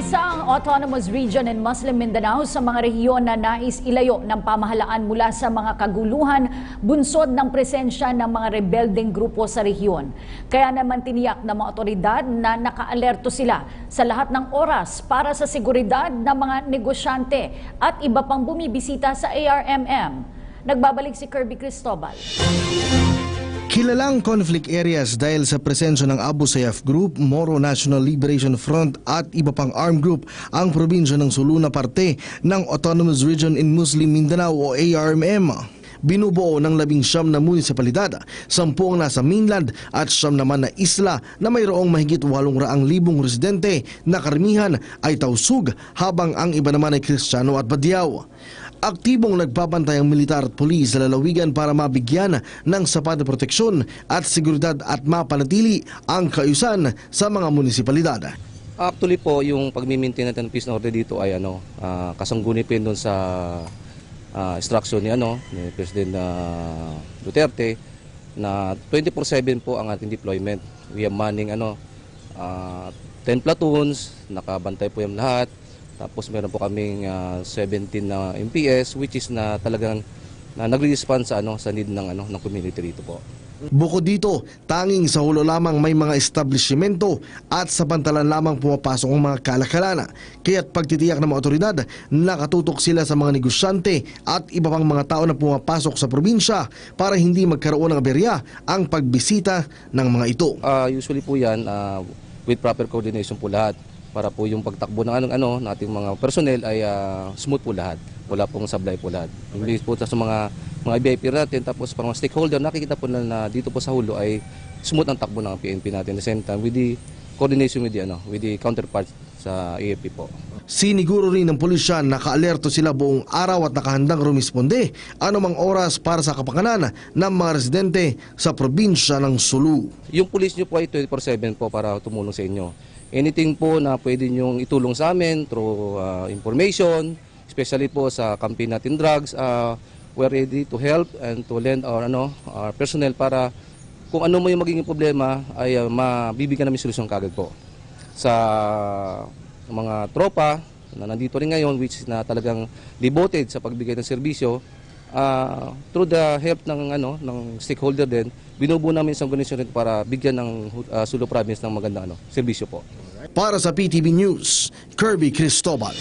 Isa ang Autonomous Region in Muslim Mindanao sa mga rehiyon na nais ilayo ng pamahalaan mula sa mga kaguluhan bunsod ng presensya ng mga rebeldeng grupo sa rehiyon. Kaya naman tiniyak ng mga otoridad na nakaalerto sila sa lahat ng oras para sa seguridad ng mga negosyante at iba pang bumibisita sa ARMM. Nagbabalik si Kirby Cristobal. Kilalang conflict areas dahil sa presensya ng Abu Sayyaf Group, Moro National Liberation Front at iba pang armed group ang probinsya ng Sulu na parte ng Autonomous Region in Muslim Mindanao o ARMM. Binubuo ng 19 na munisipalidad, 10 ang nasa mainland at 9 naman na isla na mayroong mahigit 800,000 residente na karamihan ay tausug habang ang iba naman ay Kristiyano at Badyaw. Aktibong nagpapantay ang militar at pulis sa lalawigan para mabigyan ng sapat na proteksyon at seguridad at mapanatili ang kaayusan sa mga munisipalidad. Actually po, yung pag-maintain natin ng peace and order dito ay kasanggunitin doon sa instruction ni President Duterte na 24/7 po ang ating deployment. We are manning 10 platoons, nakabantay po yung lahat. Tapos meron po kaming 17 na MPS which is na talagang nagre-respond sa need ng community rito po. Bukod dito, tanging sa hulo lamang may mga establishmento at sa pantalan lamang pumapasok ang mga kalakalana. Kaya't pagtitiyak ng mga otoridad, nakatutok sila sa mga negosyante at iba pang mga tao na pumapasok sa probinsya para hindi magkaroon ng aberya ang pagbisita ng mga ito. Usually po yan with proper coordination po lahat para po yung pagtakbo ng nating mga personnel ay smooth po lahat. Wala pong sablay po lahat. Imbis po sa mga VIP natin, tapos pang mga stakeholder, nakikita po na dito po sa hulo ay smooth ang takbo ng PNP natin. At the same time, with the coordination with the counterpart sa AFP po. Siniguro rin ng pulisya na nakaalerto sila buong araw at nakahandang rumisponde anumang oras para sa kapakanan ng mga residente sa probinsya ng Sulu. Yung pulis nyo po ay 24/7 po para tumulong sa inyo. Anything po na pwede nyong itulong sa amin through information, especially po sa campaign natin drugs, we're ready to help and to lend our personnel para kung ano mo yung magiging problema ay mabibigyan namin solusyon kagad po. Sa mga tropa na nandito rin ngayon which is na talagang devoted sa pagbigay ng serbisyo, through the help ng stakeholder din, binubuo namin isang organisasyon para bigyan ng Sulu Province ng magandang serbisyo po. Para sa PTV News, Kirby Cristobal.